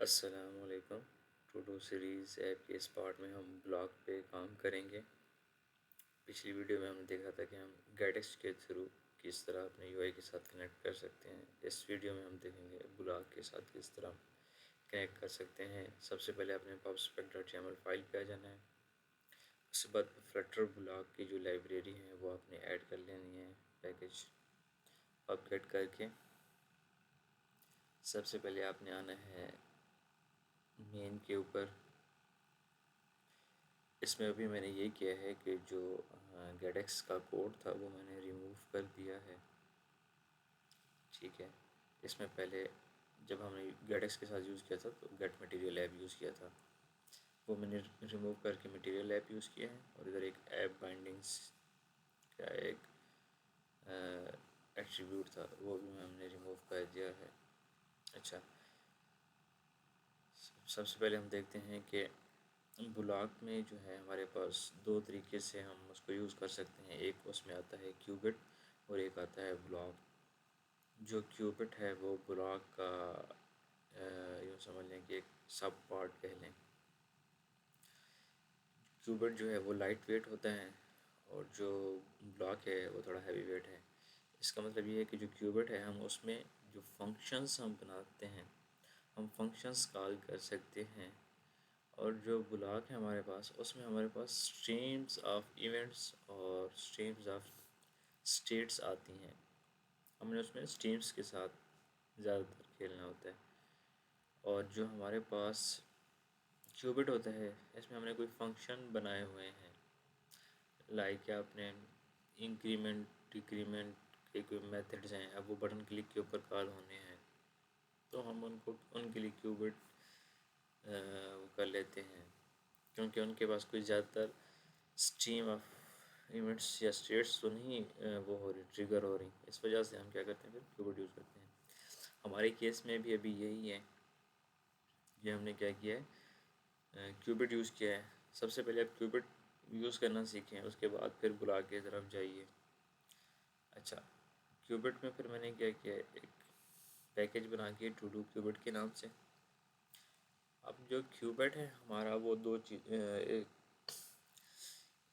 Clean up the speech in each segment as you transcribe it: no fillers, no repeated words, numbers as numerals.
अस्सलामुअलैकुम। To do series app के इस पार्ट में हम ब्लॉग पे काम करेंगे। पिछली वीडियो में हमने देखा था कि हम गेटेक्स के थ्रू किस तरह अपने यूआई के साथ कनेक्ट कर सकते हैं। इस वीडियो में हम देखेंगे ब्लॉग के साथ किस तरह कनेक्ट कर सकते हैं। सबसे पहले अपने pubspec.yaml फाइल पे आ जाना है। उसके बाद फ्लटर ब्लॉग की जो लाइब्रेरी है वो आपने ऐड कर लेनी है पैकेज अपडेट करके। सबसे पहले आपने आना है मेन के ऊपर। इसमें अभी मैंने ये किया है कि जो गेटेक्स का कोड था वो मैंने रिमूव कर दिया है। ठीक है, इसमें पहले जब हमने गेटेक्स के साथ यूज़ किया था तो गेट मटेरियल ऐप यूज़ किया था, वो मैंने रिमूव करके मटेरियल ऐप यूज़ किया है। और इधर एक ऐप बाइंडिंग्स का एक एट्रीब्यूट था वो भी हमने रिमूव कर दिया है। अच्छा, सबसे पहले हम देखते हैं कि ब्लॉग में जो है हमारे पास दो तरीके से हम उसको यूज़ कर सकते हैं। एक उसमें आता है क्यूबिट और एक आता है ब्लॉग। जो क्यूबिट है वो ब्लॉग का यूँ समझ लें कि एक सब पार्ट कह लें। क्यूबिट जो है वो लाइट वेट होता है और जो ब्लॉक है वो थोड़ा हैवी वेट है। इसका मतलब ये है कि जो क्यूबिट है हम उसमें जो फंक्शंस हम बनाते हैं हम फंक्शंस कॉल कर सकते हैं। और जो ब्लॉक है हमारे पास उसमें हमारे पास स्ट्रीम्स ऑफ इवेंट्स और स्ट्रीम्स ऑफ स्टेट्स आती हैं। हमने उसमें स्ट्रीम्स के साथ ज़्यादातर खेलना होता है। और जो हमारे पास क्यूबिट होता है इसमें हमने कोई फंक्शन बनाए हुए हैं, लाइक आपने इंक्रीमेंट डिक्रीमेंट के कोई मेथड्स हैं। अब वो बटन क्लिक के ऊपर कॉल होने हैं तो हम उनको उनके लिए क्यूबिट वो कर लेते हैं, क्योंकि उनके पास कोई ज़्यादातर स्ट्रीम ऑफ इवेंट्स या स्टेट्स तो नहीं वो हो रही ट्रिगर हो रही। इस वजह से हम क्या करते हैं फिर क्यूबिट यूज़ करते हैं। हमारे केस में भी अभी यही है, ये हमने क्या किया है क्यूबिट यूज़ किया है। सबसे पहले आप क्यूबिट यूज़ करना सीखें, उसके बाद फिर ब्लॉक की तरफ जाइए। अच्छा, क्यूबिट में फिर मैंने क्या किया, एक पैकेज बना के टू डू क्यूबिट के नाम से। अब जो क्यूबिट है हमारा वो दो चीज़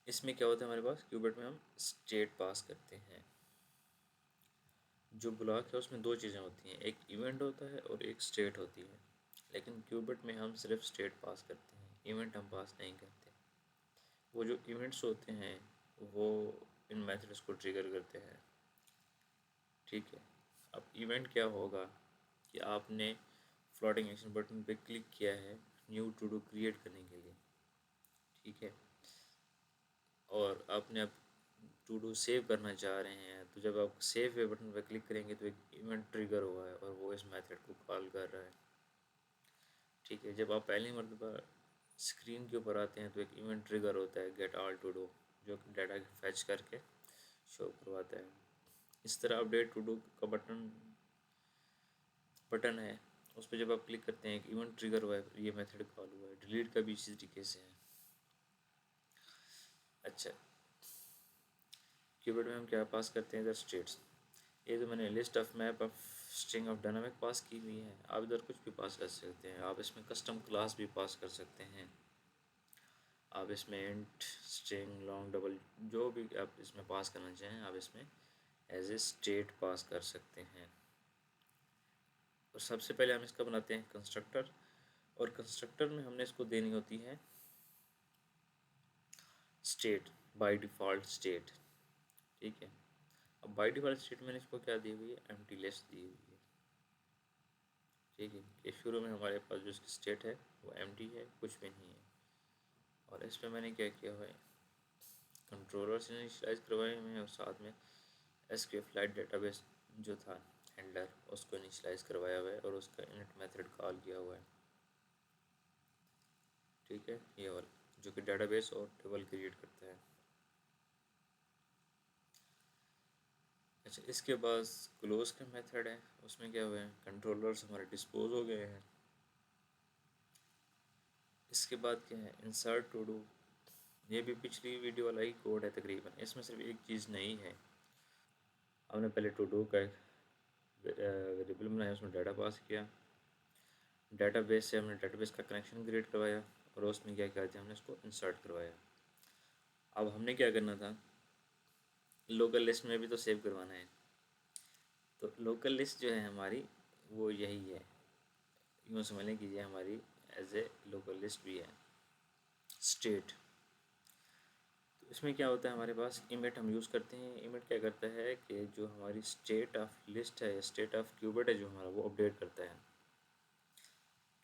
इसमें क्या होता है, हमारे पास क्यूबिट में हम स्टेट पास करते हैं। जो ब्लॉक है उसमें दो चीज़ें होती हैं, एक इवेंट होता है और एक स्टेट होती है। लेकिन क्यूबिट में हम सिर्फ स्टेट पास करते हैं, इवेंट हम पास नहीं करते। वो जो इवेंट्स होते हैं वो इन मेथड्स को ट्रिगर करते हैं। ठीक है, अब इवेंट क्या होगा कि आपने फ्लोटिंग एक्शन बटन पे क्लिक किया है न्यू टू डू क्रिएट करने के लिए। ठीक है, और आपने अब टू डू सेव करना चाह रहे हैं तो जब आप सेव पे बटन पर क्लिक करेंगे तो एक इवेंट ट्रिगर हुआ है और वो इस मेथड को कॉल कर रहा है। ठीक है, जब आप पहली मरतबा स्क्रीन के ऊपर आते हैं तो एक इवेंट ट्रिगर होता है गेट ऑल टू डू, जो डाटा फैच करके शो करवाता है। इस तरह अपडेट टू डू का बटन है, उस पर जब आप क्लिक करते हैं एक इवेंट ट्रिगर हुआ है, ये मेथड कॉल हुआ है। डिलीट का भी इसी तरीके से है। अच्छा, कीवर्ड में हम क्या पास करते हैं इधर स्टेट्स। ये जो मैंने list of map of string of dynamic pass की हुई है, आप इधर कुछ भी पास कर सकते हैं। आप इसमें कस्टम क्लास भी पास कर सकते हैं। आप इसमें इंट स्ट्रिंग लॉन्ग डबल जो भी आप इसमें पास करना चाहें आप इसमें एज ए स्टेट पास कर सकते हैं। और सबसे पहले हम इसका बनाते हैं कंस्ट्रक्टर, और कंस्ट्रक्टर में हमने इसको देनी होती है स्टेट, बाय डिफ़ॉल्ट स्टेट। ठीक है, अब बाय डिफ़ॉल्ट स्टेट मैंने इसको क्या दी हुई है, एम्प्टी लिस्ट दी हुई है। ठीक है, कि शुरू में हमारे पास जो इसकी स्टेट है वो एम्प्टी है, कुछ भी नहीं है। और इस पर मैंने क्या किया हुआ है, कंट्रोलर से इनिशियलाइज करवाए हुए हैं और साथ में SQLite डेटाबेस जो था हैंडलर उसको इनिशियलाइज करवाया हुआ है और उसका इनिट मेथड कॉल किया हुआ है। ठीक है, ये वाला जो कि डेटाबेस और टेबल क्रिएट करता है। अच्छा, इसके बाद क्लोज का मेथड है, उसमें क्या हुआ है, कंट्रोलर्स हमारे डिस्पोज हो गए हैं। इसके बाद क्या है, इंसर्ट टू डू। ये भी पिछली वीडियो वाला ही कोड है तकरीबन, इसमें सिर्फ एक चीज़ नई है। हमने पहले टू डू का वेरिएबल बनाया, उसमें डाटा पास किया, डेटाबेस से हमने डेटाबेस का कनेक्शन क्रिएट करवाया और उसमें क्या किया था, हमने उसको इंसर्ट करवाया। अब हमने क्या करना था, लोकल लिस्ट में भी तो सेव करवाना है। तो लोकल लिस्ट जो है हमारी वो यही है, यूँ समझ लें कि ये हमारी एज ए लोकल लिस्ट भी है। स्टेट, तो इसमें क्या होता है, हमारे पास इमेट हम यूज़ करते हैं। इमेट क्या करता है कि जो हमारी स्टेट ऑफ लिस्ट है या स्टेट ऑफ क्यूबिट है जो हमारा, वो अपडेट करता है।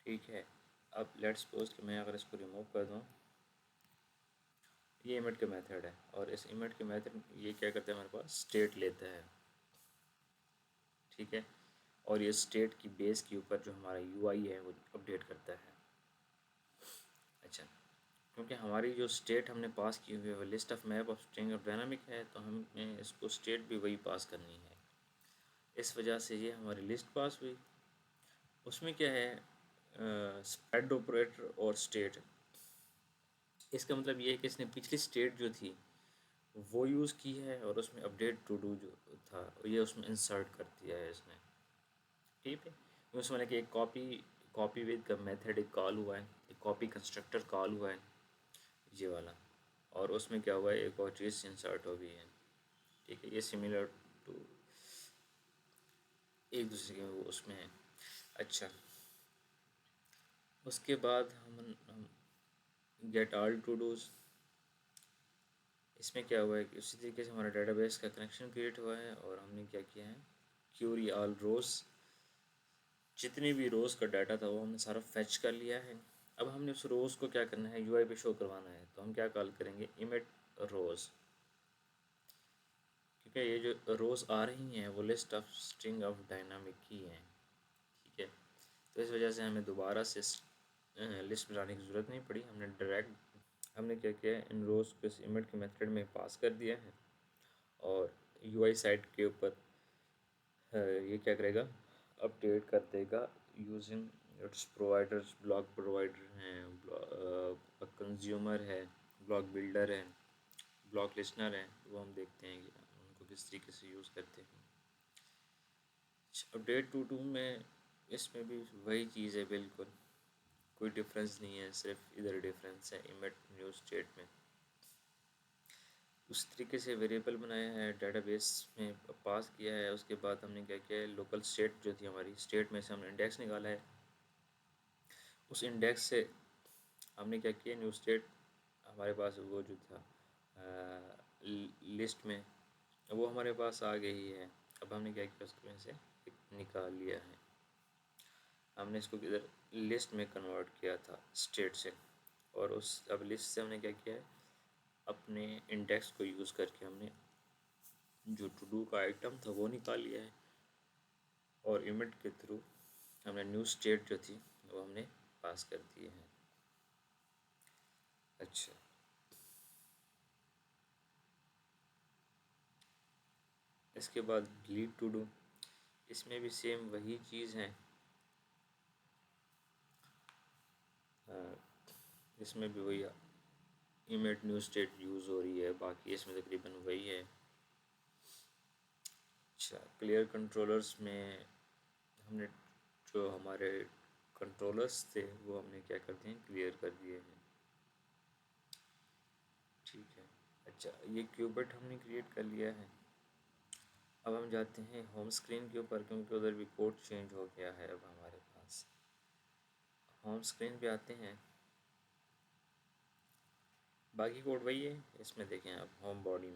ठीक है, अब लेट्स सपोज कि मैं अगर इसको रिमूव कर दूँ, ये इमेट का मेथड है और इस इमेट के मेथड ये क्या करता है, हमारे पास स्टेट लेता है। ठीक है, और ये स्टेट की बेस के ऊपर जो हमारा यूआई है वो अपडेट करता है। अच्छा, क्योंकि हमारी जो स्टेट हमने पास की हुई है वो list of map of string of dynamic है, तो हमें इसको स्टेट भी वही पास करनी है। इस वजह से ये हमारी लिस्ट पास हुई। उसमें क्या है, स्प्रेड ऑपरेटर और स्टेट। इसका मतलब ये है कि इसने पिछली स्टेट जो थी वो यूज़ की है और उसमें अपडेट टू डू जो था ये उसमें इंसर्ट कर दिया है इसने। ठीक है, उसमें कि एक कॉपी विद का मेथड एक कॉल हुआ है, एक कॉपी कंस्ट्रक्टर कॉल हुआ है ये वाला, और उसमें क्या हुआ है, एक और चीज़ इंसर्ट हो गई है। ठीक है, ये सिमिलर टू एक दूसरे के वो उसमें है। अच्छा, उसके बाद हम गेट ऑल टू डूज। इसमें क्या हुआ है कि उसी तरीके से हमारा डेटाबेस का कनेक्शन क्रिएट हुआ है और हमने क्या किया है, क्यूरी ऑल रोज, जितनी भी रोज़ का डाटा था वो हमने सारा फेच कर लिया है। अब हमने उस रोज़ को क्या करना है, यूआई पे शो करवाना है, तो हम क्या कॉल करेंगे, इमेट रोज़। क्योंकि ये जो रोज़ आ रही हैं वो list of string of dynamic की हैं। ठीक है, तो इस वजह से हमें दोबारा से लिस्ट बनाने की ज़रूरत नहीं पड़ी, हमने डायरेक्ट हमने क्या किया है, इन रोज़ को इस इमेट के मेथड में पास कर दिया है और यूआई साइट के ऊपर ये क्या करेगा, अपडेट कर देगा using its providers. Block provider हैं, कंज्यूमर है, ब्लॉक बिल्डर है, ब्लॉक लिस्नर है, वो हम देखते हैं कि उनको किस तरीके से यूज़ करते हैं। अपडेट टू में इसमें भी वही चीज़ है, बिल्कुल कोई डिफरेंस नहीं है, सिर्फ इधर डिफरेंस है इमेट न्यू स्टेट में। उस तरीके से वेरिएबल बनाया है, डेटाबेस में पास किया है। उसके बाद हमने क्या किया है, लोकल स्टेट जो थी हमारी, स्टेट में से हमने इंडेक्स निकाला है। उस इंडेक्स से हमने क्या किया, न्यू स्टेट हमारे पास वो जो था लिस्ट में, वो हमारे पास आ गई है। अब हमने क्या किया, उसमें से निकाल लिया है, हमने इसको किधर लिस्ट में कन्वर्ट किया था स्टेट से, और उस अब लिस्ट से हमने क्या किया है, अपने इंडेक्स को यूज़ करके हमने जो टू डू का आइटम था वो निकाल लिया है, और इमेट के थ्रू हमने न्यू स्टेट जो थी वो हमने पास कर दिए हैं। अच्छा, इसके बाद डिलीट टू डू, इसमें भी सेम वही चीज़ है। इसमें भी वही इमेट न्यू स्टेट यूज़ हो रही है, बाकी इसमें तकरीबन वही है। अच्छा, क्लियर कंट्रोलर्स में हमने जो हमारे कंट्रोलर्स थे वो हमने क्या कर दिए, क्लियर कर दिए हैं। ठीक है, अच्छा ये क्यूबिट हमने क्रिएट कर लिया है। अब हम जाते हैं होम स्क्रीन के ऊपर, क्योंकि उधर भी कोड चेंज हो गया है। अब हमारे पास होम स्क्रीन पे आते हैं, बाकी कोड वही है। इसमें देखें आप, होम बॉडी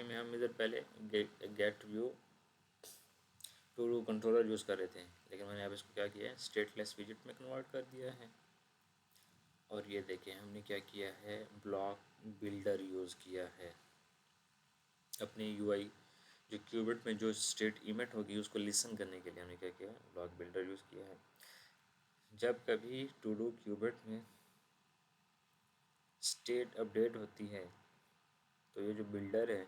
में हम इधर पहले get view to do controller use कर रहे थे, लेकिन मैंने अब इसको क्या किया है, स्टेटलेस विजिट में कन्वर्ट कर दिया है। और ये देखें हमने क्या किया है, ब्लॉक बिल्डर यूज़ किया है अपने यूआई, जो क्यूबिट में जो स्टेट इमेट होगी उसको लिसन करने के लिए हमने क्या किया, ब्लॉक बिल्डर यूज़ किया है। जब कभी टू डू क्यूबिट में स्टेट अपडेट होती है तो ये जो बिल्डर है,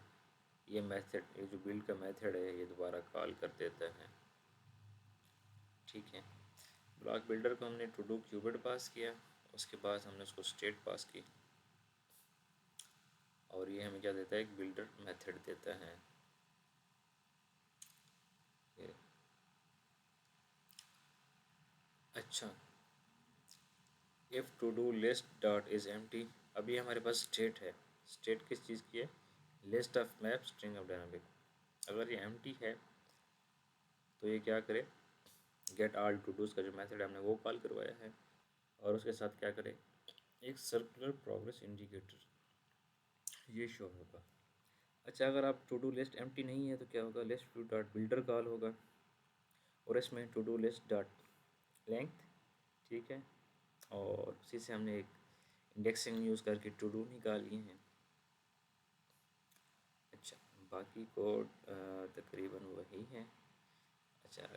ये मेथड, ये जो बिल्ड का मेथड है, ये दोबारा कॉल कर देता है। ठीक है, ब्लॉक बिल्डर को हमने टू डू क्यूबिट पास किया, उसके बाद हमने उसको स्टेट पास की, और ये हमें क्या देता है, एक बिल्डर मेथड देता है। अच्छा, if two do list dot is empty, अभी हमारे पास स्टेट है। स्टेट किस चीज़ की है? List of map string of dynamic. अगर ये एम्प्टी है तो ये क्या करे, गेट ऑल टू डूज़ का जो मेथड हमने वो कॉल करवाया है, और उसके साथ क्या करे, एक सर्कुलर प्रोग्रेस इंडिकेटर ये शो होगा। अच्छा, अगर आप टू डू लिस्ट एम्प्टी नहीं है तो क्या होगा, list view dot builder call होगा, और इसमें to do list dot length, ठीक है, और उसी से हमने एक इंडेक्सिंग यूज़ करके टू डू निकाली हैं। अच्छा, बाकी कोड तकरीबन वही है। अच्छा,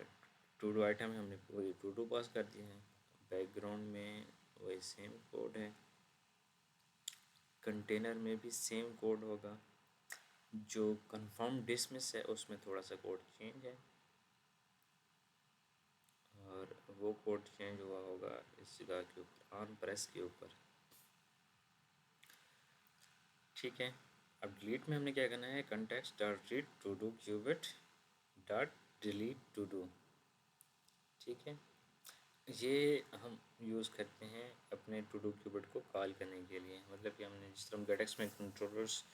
टू डू आइटम में हमने वही टू डू पास कर दिए हैं, बैकग्राउंड में वही सेम कोड है, कंटेनर में भी सेम कोड होगा, जो कंफर्म डिसमिस है उसमें थोड़ा सा कोड चेंज है, और वो कोड चेंज हुआ होगा इस जगह के ऊपर, ऑन प्रेस के ऊपर, ठीक है। अब डिलीट में हमने क्या करना है, context dot read to do cubit dot delete to do, ठीक है। ये हम यूज़ करते हैं अपने टू डू क्यूबिट को कॉल करने के लिए, मतलब कि हमने जिस तरह गेटएक्स में कंट्रोलर्स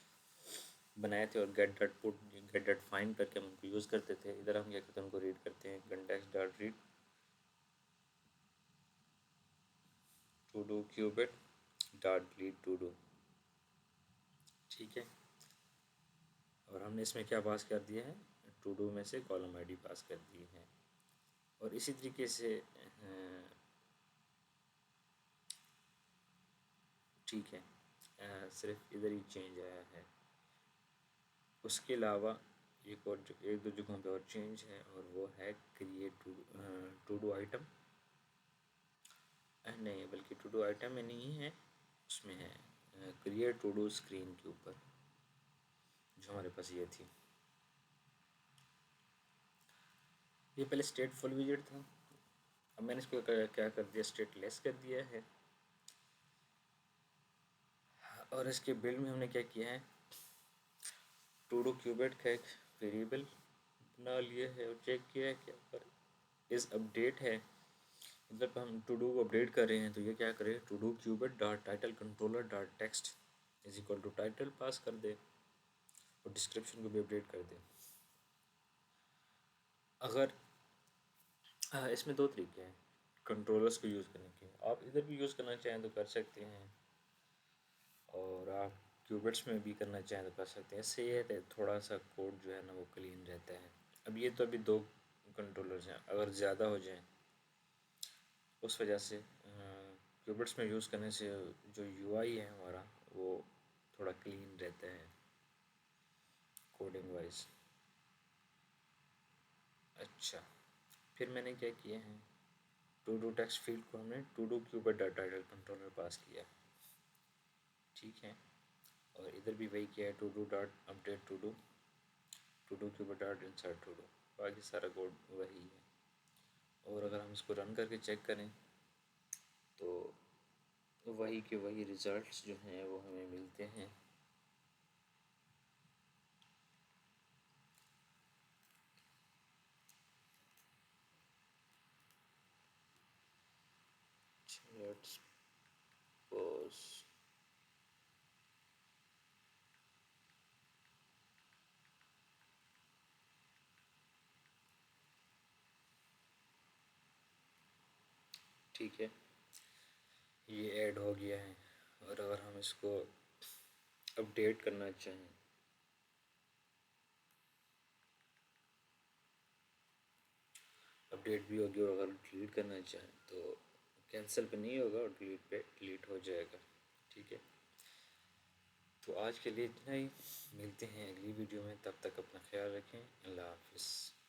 बनाए थे और get dot put get dot find करके हम उनको यूज़ करते थे, इधर हम क्या करते हैं, उनको रीड करते हैं, context dot read to do cubit dot delete to do, ठीक है। और हमने इसमें क्या पास कर दिया है, टू डू में से कॉलम आईडी पास कर दी है, और इसी तरीके से ठीक है, सिर्फ इधर ही चेंज आया है, उसके अलावा एक और एक दो जगहों पे और चेंज है, और वो है क्रिएट टू डू आइटम, नहीं बल्कि टू डू आइटम में नहीं है, उसमें है क्रिएट टू डू स्क्रीन के ऊपर, जो हमारे पास ये थी। ये पहले स्टेट फुल विजिट था, अब मैंने इसको क्या कर दिया, स्टेट लेस कर दिया है, और इसके बिल्ड में हमने क्या किया है, टू डू क्यूबिट का एक वेरिएबल बना लिया है, और चेक किया है कि पर इस अपडेट है, मतलब हम टू डू को अपडेट कर रहे हैं, तो ये क्या करे, to do cubit dot title controller dot text is equal to title pass कर दे, और डिस्क्रिप्शन को भी अपडेट कर दे। अगर इसमें दो तरीके हैं कंट्रोलर्स को यूज़ करने के, आप इधर भी यूज़ करना चाहें तो कर सकते हैं, और आप क्यूबिट्स में भी करना चाहें तो कर सकते हैं, इससे ये है थोड़ा सा कोड जो है ना वो क्लीन रहता है। अब ये तो अभी दो कंट्रोलर्स हैं, अगर ज़्यादा हो जाएं उस वजह से क्यूबिट्स में यूज़ करने से जो यूआई है हमारा वो थोड़ा क्लीन रहता है कोडिंग वाइज। अच्छा, फिर मैंने क्या किया है, टू डू टेक्स्ट फील्ड को हमने to do cubit dot title controller pass किया, ठीक है, और इधर भी वही किया है, to do dot update to do cubit dot insert to do, बाकी सारा कोड वही है। और अगर हम इसको रन करके चेक करें तो वही के वही रिज़ल्ट्स जो हैं वो हमें मिलते हैं। लेट्स पॉज, ठीक है, ये ऐड हो गया है, और अगर हम इसको अपडेट करना चाहें अपडेट भी होगी, और अगर डिलीट करना चाहें तो कैंसिल पे नहीं होगा और डिलीट पे डिलीट हो जाएगा, ठीक है। तो आज के लिए इतना ही, मिलते हैं अगली वीडियो में, तब तक अपना ख्याल रखें, अल्लाह हाफिज़।